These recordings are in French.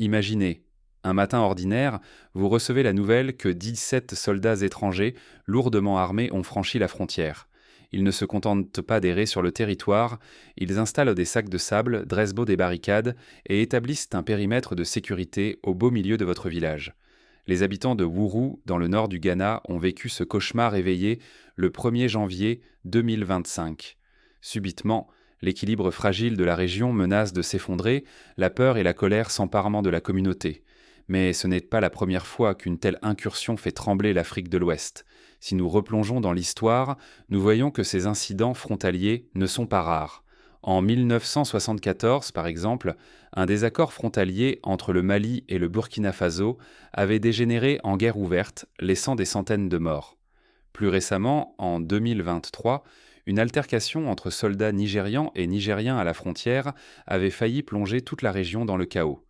Imaginez, un matin ordinaire, vous recevez la nouvelle que 17 soldats étrangers, lourdement armés, ont franchi la frontière. Ils ne se contentent pas d'errer sur le territoire, ils installent des sacs de sable, dressent beau des barricades et établissent un périmètre de sécurité au beau milieu de votre village. Les habitants de Wuru, dans le nord du Ghana, ont vécu ce cauchemar éveillé le 1er janvier 2025. Subitement, l'équilibre fragile de la région menace de s'effondrer, la peur et la colère s'emparent de la communauté. Mais ce n'est pas la première fois qu'une telle incursion fait trembler l'Afrique de l'Ouest. Si nous replongeons dans l'histoire, nous voyons que ces incidents frontaliers ne sont pas rares. En 1974, par exemple, un désaccord frontalier entre le Mali et le Burkina Faso avait dégénéré en guerre ouverte, laissant des centaines de morts. Plus récemment, en 2023, une altercation entre soldats nigérians et nigériens à la frontière avait failli plonger toute la région dans le chaos.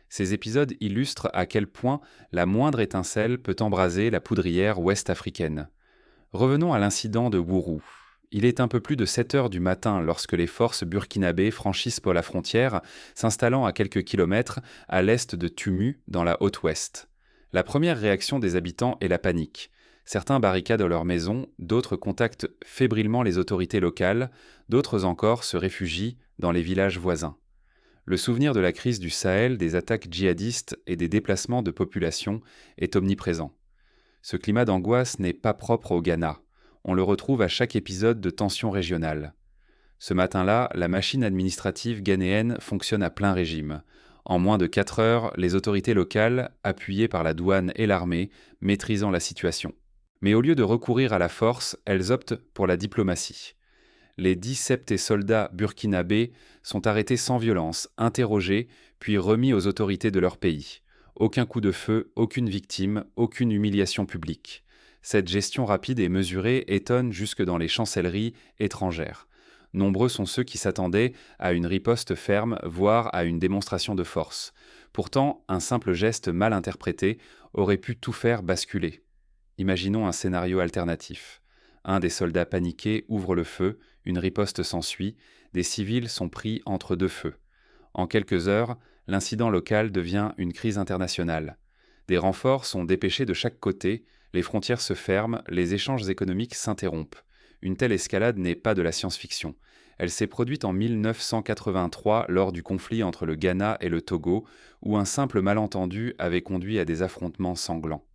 Ces épisodes illustrent à quel point la moindre étincelle peut embraser la poudrière ouest-africaine. Revenons à l'incident de Wuru. Il est un peu plus de 7 heures du matin lorsque les forces burkinabées franchissent la frontière, s'installant à quelques kilomètres à l'est de Tumu, dans la Haute-Ouest. La première réaction des habitants est la panique. Certains barricadent leurs maisons, d'autres contactent fébrilement les autorités locales, d'autres encore se réfugient dans les villages voisins. Le souvenir de la crise du Sahel, des attaques djihadistes et des déplacements de population est omniprésent. Ce climat d'angoisse n'est pas propre au Ghana. On le retrouve à chaque épisode de tension régionale. Ce matin-là, la machine administrative ghanéenne fonctionne à plein régime. En moins de 4 heures, les autorités locales, appuyées par la douane et l'armée, maîtrisant la situation. Mais au lieu de recourir à la force, elles optent pour la diplomatie. Les 17 soldats burkinabés sont arrêtés sans violence, interrogés, puis remis aux autorités de leur pays. Aucun coup de feu, aucune victime, aucune humiliation publique. Cette gestion rapide et mesurée étonne jusque dans les chancelleries étrangères. Nombreux sont ceux qui s'attendaient à une riposte ferme, voire à une démonstration de force. Pourtant, un simple geste mal interprété aurait pu tout faire basculer. Imaginons un scénario alternatif. Un des soldats paniqués ouvre le feu, une riposte s'ensuit, des civils sont pris entre deux feux. En quelques heures, l'incident local devient une crise internationale. Des renforts sont dépêchés de chaque côté, les frontières se ferment, les échanges économiques s'interrompent. Une telle escalade n'est pas de la science-fiction. Elle s'est produite en 1983 lors du conflit entre le Ghana et le Togo, où un simple malentendu avait conduit à des affrontements sanglants.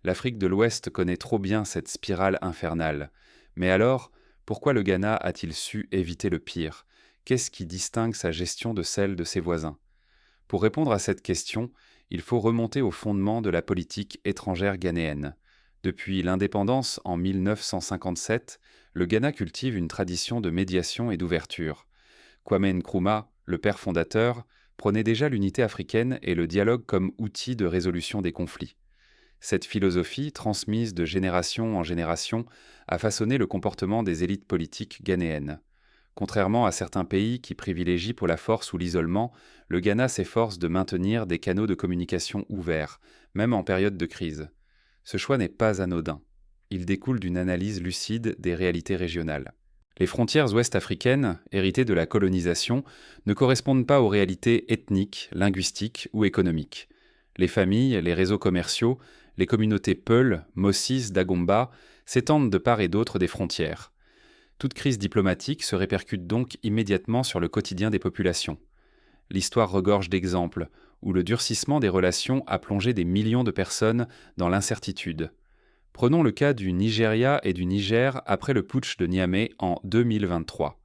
L'Afrique de l'Ouest connaît trop bien cette spirale infernale. Mais alors, pourquoi le Ghana a-t-il su éviter le pire ? Qu'est-ce qui distingue sa gestion de celle de ses voisins ? Pour répondre à cette question, il faut remonter au fondement de la politique étrangère ghanéenne. Depuis l'indépendance en 1957, le Ghana cultive une tradition de médiation et d'ouverture. Kwame Nkrumah, le père fondateur, prônait déjà l'unité africaine et le dialogue comme outil de résolution des conflits. Cette philosophie, transmise de génération en génération, a façonné le comportement des élites politiques ghanéennes. Contrairement à certains pays qui privilégient pour la force ou l'isolement, le Ghana s'efforce de maintenir des canaux de communication ouverts, même en période de crise. Ce choix n'est pas anodin. Il découle d'une analyse lucide des réalités régionales. Les frontières ouest-africaines, héritées de la colonisation, ne correspondent pas aux réalités ethniques, linguistiques ou économiques. Les familles, les réseaux commerciaux, les communautés Peul, Mossis, Dagomba s'étendent de part et d'autre des frontières. Toute crise diplomatique se répercute donc immédiatement sur le quotidien des populations. L'histoire regorge d'exemples où le durcissement des relations a plongé des millions de personnes dans l'incertitude. Prenons le cas du Nigeria et du Niger après le putsch de Niamey en 2023.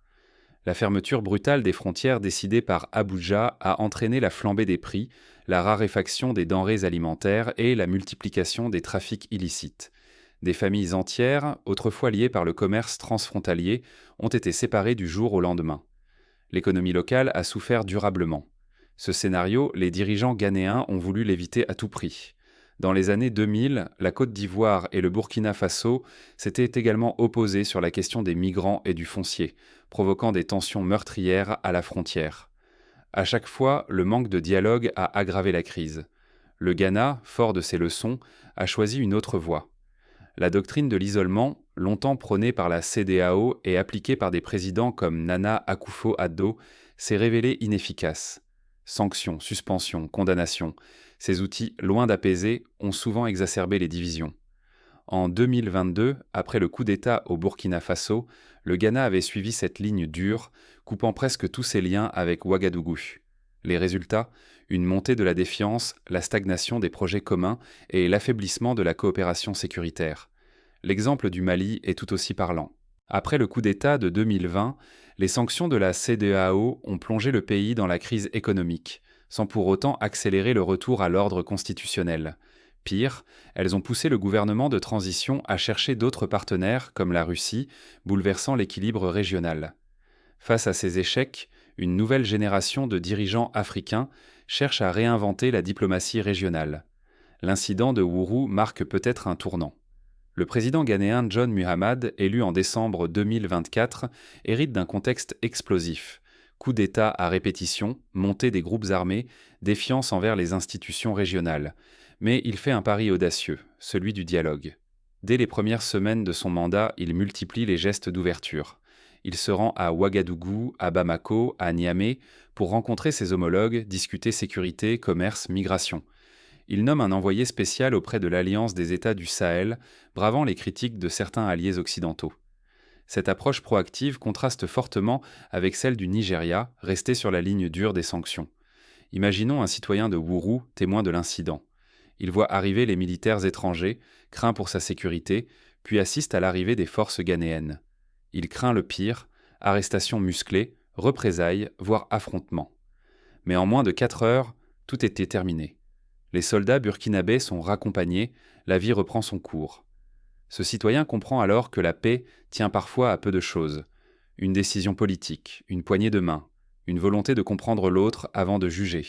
La fermeture brutale des frontières décidée par Abuja a entraîné la flambée des prix, la raréfaction des denrées alimentaires et la multiplication des trafics illicites. Des familles entières, autrefois liées par le commerce transfrontalier, ont été séparées du jour au lendemain. L'économie locale a souffert durablement. Ce scénario, les dirigeants ghanéens ont voulu l'éviter à tout prix. Dans les années 2000, la Côte d'Ivoire et le Burkina Faso s'étaient également opposés sur la question des migrants et du foncier, provoquant des tensions meurtrières à la frontière. À chaque fois, le manque de dialogue a aggravé la crise. Le Ghana, fort de ses leçons, a choisi une autre voie. La doctrine de l'isolement, longtemps prônée par la CEDEAO et appliquée par des présidents comme Nana Akufo-Addo, s'est révélée inefficace. Sanctions, suspensions, condamnations. Ces outils, loin d'apaiser, ont souvent exacerbé les divisions. En 2022, après le coup d'État au Burkina Faso, le Ghana avait suivi cette ligne dure, coupant presque tous ses liens avec Ouagadougou. Les résultats, une montée de la défiance, la stagnation des projets communs et l'affaiblissement de la coopération sécuritaire. L'exemple du Mali est tout aussi parlant. Après le coup d'État de 2020, les sanctions de la CEDEAO ont plongé le pays dans la crise économique, sans pour autant accélérer le retour à l'ordre constitutionnel. Pire, elles ont poussé le gouvernement de transition à chercher d'autres partenaires, comme la Russie, bouleversant l'équilibre régional. Face à ces échecs, une nouvelle génération de dirigeants africains cherche à réinventer la diplomatie régionale. L'incident de Wuru marque peut-être un tournant. Le président ghanéen John Muhammad, élu en décembre 2024, hérite d'un contexte explosif. Coups d'État à répétition, montée des groupes armés, défiance envers les institutions régionales. Mais il fait un pari audacieux, celui du dialogue. Dès les premières semaines de son mandat, il multiplie les gestes d'ouverture. Il se rend à Ouagadougou, à Bamako, à Niamey, pour rencontrer ses homologues, discuter sécurité, commerce, migration. Il nomme un envoyé spécial auprès de l'Alliance des États du Sahel, bravant les critiques de certains alliés occidentaux. Cette approche proactive contraste fortement avec celle du Nigeria, resté sur la ligne dure des sanctions. Imaginons un citoyen de Wuru, témoin de l'incident. Il voit arriver les militaires étrangers, craint pour sa sécurité, puis assiste à l'arrivée des forces ghanéennes. Il craint le pire, arrestations musclées, représailles, voire affrontements. Mais en moins de 4 heures, tout était terminé. Les soldats burkinabés sont raccompagnés, la vie reprend son cours. Ce citoyen comprend alors que la paix tient parfois à peu de choses. Une décision politique, une poignée de main, une volonté de comprendre l'autre avant de juger.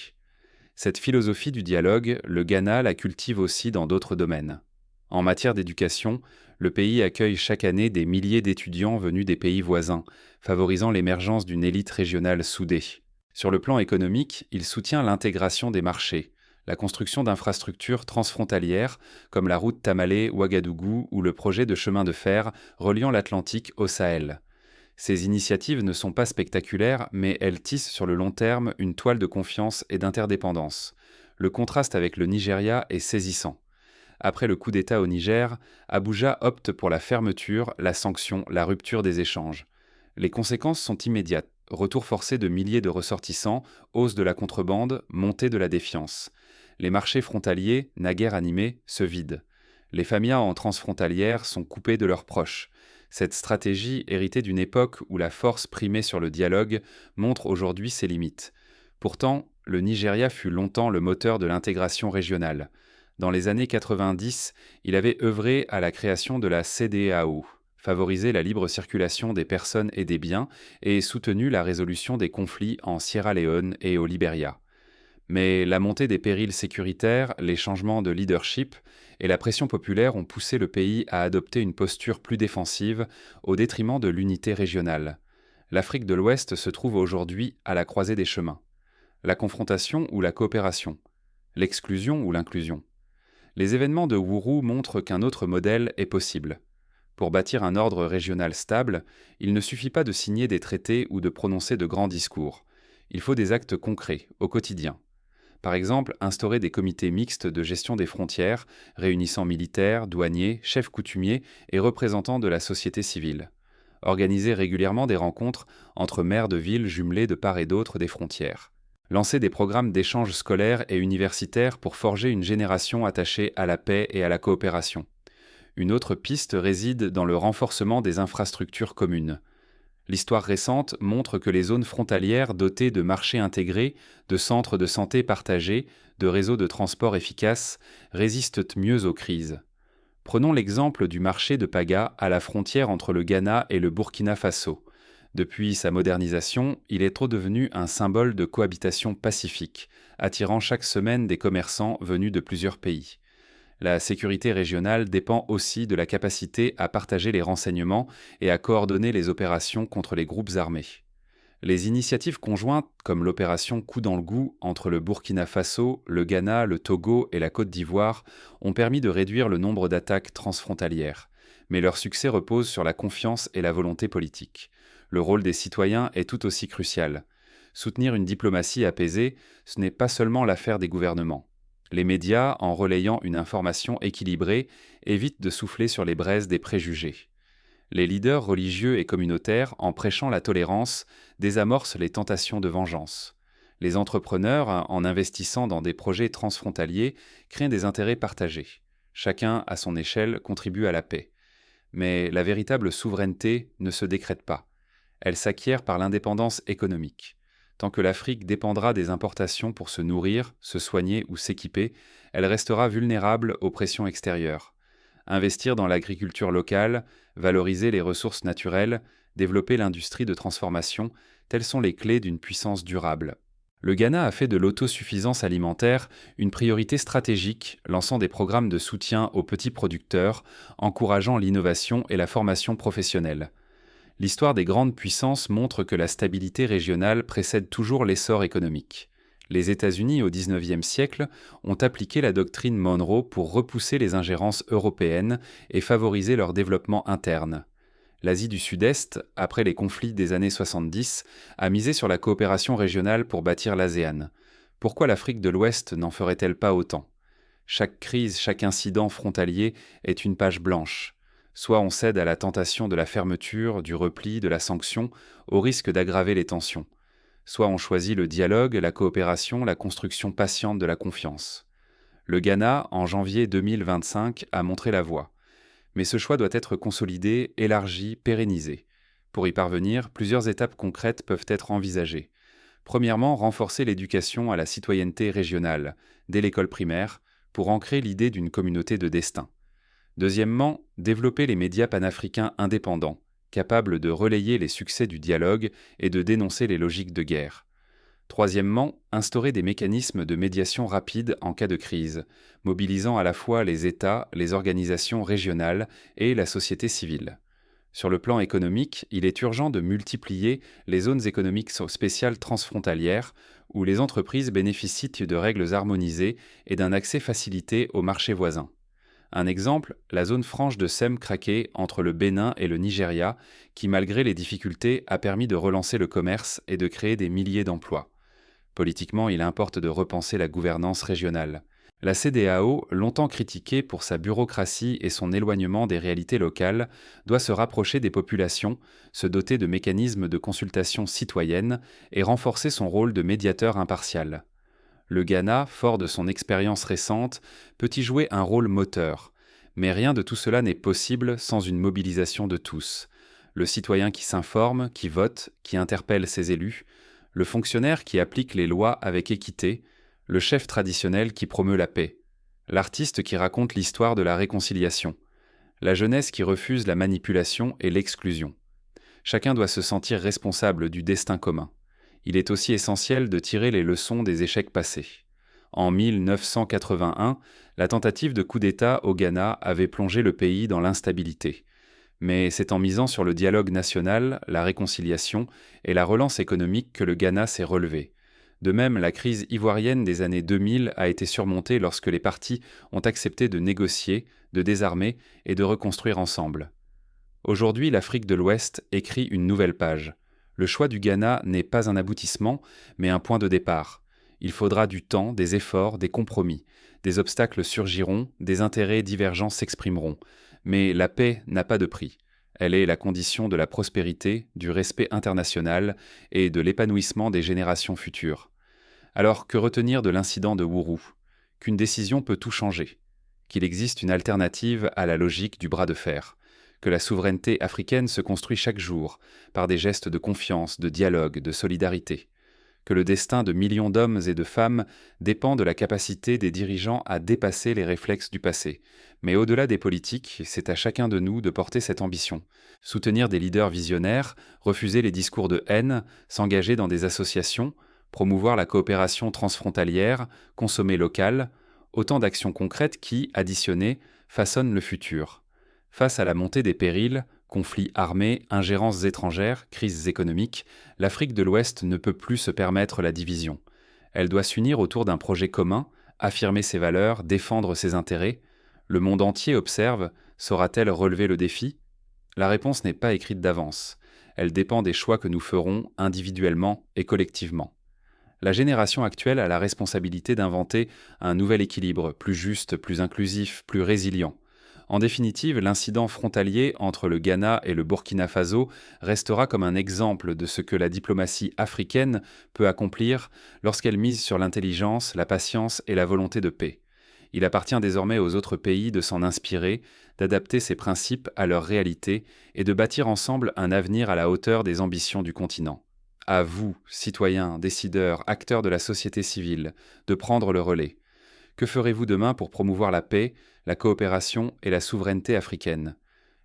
Cette philosophie du dialogue, le Ghana la cultive aussi dans d'autres domaines. En matière d'éducation, le pays accueille chaque année des milliers d'étudiants venus des pays voisins, favorisant l'émergence d'une élite régionale soudée. Sur le plan économique, il soutient l'intégration des marchés, la construction d'infrastructures transfrontalières comme la route Tamale-Ouagadougou ou le projet de chemin de fer reliant l'Atlantique au Sahel. Ces initiatives ne sont pas spectaculaires, mais elles tissent sur le long terme une toile de confiance et d'interdépendance. Le contraste avec le Nigeria est saisissant. Après le coup d'État au Niger, Abuja opte pour la fermeture, la sanction, la rupture des échanges. Les conséquences sont immédiates. Retour forcé de milliers de ressortissants, hausse de la contrebande, montée de la défiance. Les marchés frontaliers, naguère animés, se vident. Les familles en transfrontalière sont coupées de leurs proches. Cette stratégie, héritée d'une époque où la force primait sur le dialogue, montre aujourd'hui ses limites. Pourtant, le Nigeria fut longtemps le moteur de l'intégration régionale. Dans les années 90, il avait œuvré à la création de la CEDEAO, favorisé la libre circulation des personnes et des biens et soutenu la résolution des conflits en Sierra Leone et au Libéria. Mais la montée des périls sécuritaires, les changements de leadership et la pression populaire ont poussé le pays à adopter une posture plus défensive au détriment de l'unité régionale. L'Afrique de l'Ouest se trouve aujourd'hui à la croisée des chemins. La confrontation ou la coopération, l'exclusion ou l'inclusion. Les événements de Wuru montrent qu'un autre modèle est possible. Pour bâtir un ordre régional stable, il ne suffit pas de signer des traités ou de prononcer de grands discours. Il faut des actes concrets, au quotidien. Par exemple, instaurer des comités mixtes de gestion des frontières, réunissant militaires, douaniers, chefs coutumiers et représentants de la société civile. Organiser régulièrement des rencontres entre maires de villes jumelées de part et d'autre des frontières. Lancer des programmes d'échanges scolaires et universitaires pour forger une génération attachée à la paix et à la coopération. Une autre piste réside dans le renforcement des infrastructures communes. L'histoire récente montre que les zones frontalières dotées de marchés intégrés, de centres de santé partagés, de réseaux de transport efficaces résistent mieux aux crises. Prenons l'exemple du marché de Paga à la frontière entre le Ghana et le Burkina Faso. Depuis sa modernisation, il est redevenu un symbole de cohabitation pacifique, attirant chaque semaine des commerçants venus de plusieurs pays. La sécurité régionale dépend aussi de la capacité à partager les renseignements et à coordonner les opérations contre les groupes armés. Les initiatives conjointes, comme l'opération Coup dans le Goût entre le Burkina Faso, le Ghana, le Togo et la Côte d'Ivoire, ont permis de réduire le nombre d'attaques transfrontalières. Mais leur succès repose sur la confiance et la volonté politique. Le rôle des citoyens est tout aussi crucial. Soutenir une diplomatie apaisée, ce n'est pas seulement l'affaire des gouvernements. Les médias, en relayant une information équilibrée, évitent de souffler sur les braises des préjugés. Les leaders religieux et communautaires, en prêchant la tolérance, désamorcent les tentations de vengeance. Les entrepreneurs, en investissant dans des projets transfrontaliers, créent des intérêts partagés. Chacun, à son échelle, contribue à la paix. Mais la véritable souveraineté ne se décrète pas. Elle s'acquiert par l'indépendance économique. Tant que l'Afrique dépendra des importations pour se nourrir, se soigner ou s'équiper, elle restera vulnérable aux pressions extérieures. Investir dans l'agriculture locale, valoriser les ressources naturelles, développer l'industrie de transformation, telles sont les clés d'une puissance durable. Le Ghana a fait de l'autosuffisance alimentaire une priorité stratégique, lançant des programmes de soutien aux petits producteurs, encourageant l'innovation et la formation professionnelle. L'histoire des grandes puissances montre que la stabilité régionale précède toujours l'essor économique. Les États-Unis au XIXe siècle ont appliqué la doctrine Monroe pour repousser les ingérences européennes et favoriser leur développement interne. L'Asie du Sud-Est, après les conflits des années 70, a misé sur la coopération régionale pour bâtir l'ASEAN. Pourquoi l'Afrique de l'Ouest n'en ferait-elle pas autant ? Chaque crise, chaque incident frontalier est une page blanche. Soit on cède à la tentation de la fermeture, du repli, de la sanction, au risque d'aggraver les tensions. Soit on choisit le dialogue, la coopération, la construction patiente de la confiance. Le Ghana, en janvier 2025, a montré la voie. Mais ce choix doit être consolidé, élargi, pérennisé. Pour y parvenir, plusieurs étapes concrètes peuvent être envisagées. Premièrement, renforcer l'éducation à la citoyenneté régionale, dès l'école primaire, pour ancrer l'idée d'une communauté de destin. Deuxièmement, développer les médias panafricains indépendants, capables de relayer les succès du dialogue et de dénoncer les logiques de guerre. Troisièmement, instaurer des mécanismes de médiation rapide en cas de crise, mobilisant à la fois les États, les organisations régionales et la société civile. Sur le plan économique, il est urgent de multiplier les zones économiques spéciales transfrontalières où les entreprises bénéficient de règles harmonisées et d'un accès facilité aux marchés voisins. Un exemple, la zone franche de Sem-Kraké entre le Bénin et le Nigeria, qui malgré les difficultés a permis de relancer le commerce et de créer des milliers d'emplois. Politiquement, il importe de repenser la gouvernance régionale. La CEDEAO, longtemps critiquée pour sa bureaucratie et son éloignement des réalités locales, doit se rapprocher des populations, se doter de mécanismes de consultation citoyenne et renforcer son rôle de médiateur impartial. Le Ghana, fort de son expérience récente, peut y jouer un rôle moteur. Mais rien de tout cela n'est possible sans une mobilisation de tous. Le citoyen qui s'informe, qui vote, qui interpelle ses élus, le fonctionnaire qui applique les lois avec équité, le chef traditionnel qui promeut la paix, l'artiste qui raconte l'histoire de la réconciliation, la jeunesse qui refuse la manipulation et l'exclusion. Chacun doit se sentir responsable du destin commun. Il est aussi essentiel de tirer les leçons des échecs passés. En 1981, la tentative de coup d'État au Ghana avait plongé le pays dans l'instabilité. Mais c'est en misant sur le dialogue national, la réconciliation et la relance économique que le Ghana s'est relevé. De même, la crise ivoirienne des années 2000 a été surmontée lorsque les partis ont accepté de négocier, de désarmer et de reconstruire ensemble. Aujourd'hui, l'Afrique de l'Ouest écrit une nouvelle page. Le choix du Ghana n'est pas un aboutissement, mais un point de départ. Il faudra du temps, des efforts, des compromis. Des obstacles surgiront, des intérêts divergents s'exprimeront. Mais la paix n'a pas de prix. Elle est la condition de la prospérité, du respect international et de l'épanouissement des générations futures. Alors que retenir de l'incident de Wuru ? Qu'une décision peut tout changer. Qu'il existe une alternative à la logique du bras de fer. Que la souveraineté africaine se construit chaque jour, par des gestes de confiance, de dialogue, de solidarité. Que le destin de millions d'hommes et de femmes dépend de la capacité des dirigeants à dépasser les réflexes du passé. Mais au-delà des politiques, c'est à chacun de nous de porter cette ambition. Soutenir des leaders visionnaires, refuser les discours de haine, s'engager dans des associations, promouvoir la coopération transfrontalière, consommer local, autant d'actions concrètes qui, additionnées, façonnent le futur. Face à la montée des périls, conflits armés, ingérences étrangères, crises économiques, l'Afrique de l'Ouest ne peut plus se permettre la division. Elle doit s'unir autour d'un projet commun, affirmer ses valeurs, défendre ses intérêts. Le monde entier observe, saura-t-elle relever le défi ? La réponse n'est pas écrite d'avance. elle dépend des choix que nous ferons individuellement et collectivement. La génération actuelle a la responsabilité d'inventer un nouvel équilibre, plus juste, plus inclusif, plus résilient. En définitive, l'incident frontalier entre le Ghana et le Burkina Faso restera comme un exemple de ce que la diplomatie africaine peut accomplir lorsqu'elle mise sur l'intelligence, la patience et la volonté de paix. Il appartient désormais aux autres pays de s'en inspirer, d'adapter ces principes à leur réalité et de bâtir ensemble un avenir à la hauteur des ambitions du continent. À vous, citoyens, décideurs, acteurs de la société civile, de prendre le relais. Que ferez-vous demain pour promouvoir la paix, la coopération et la souveraineté africaine?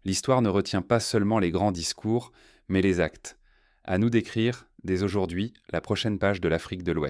L'histoire ne retient pas seulement les grands discours, mais les actes. À nous d'écrire, dès aujourd'hui, la prochaine page de l'Afrique de l'Ouest.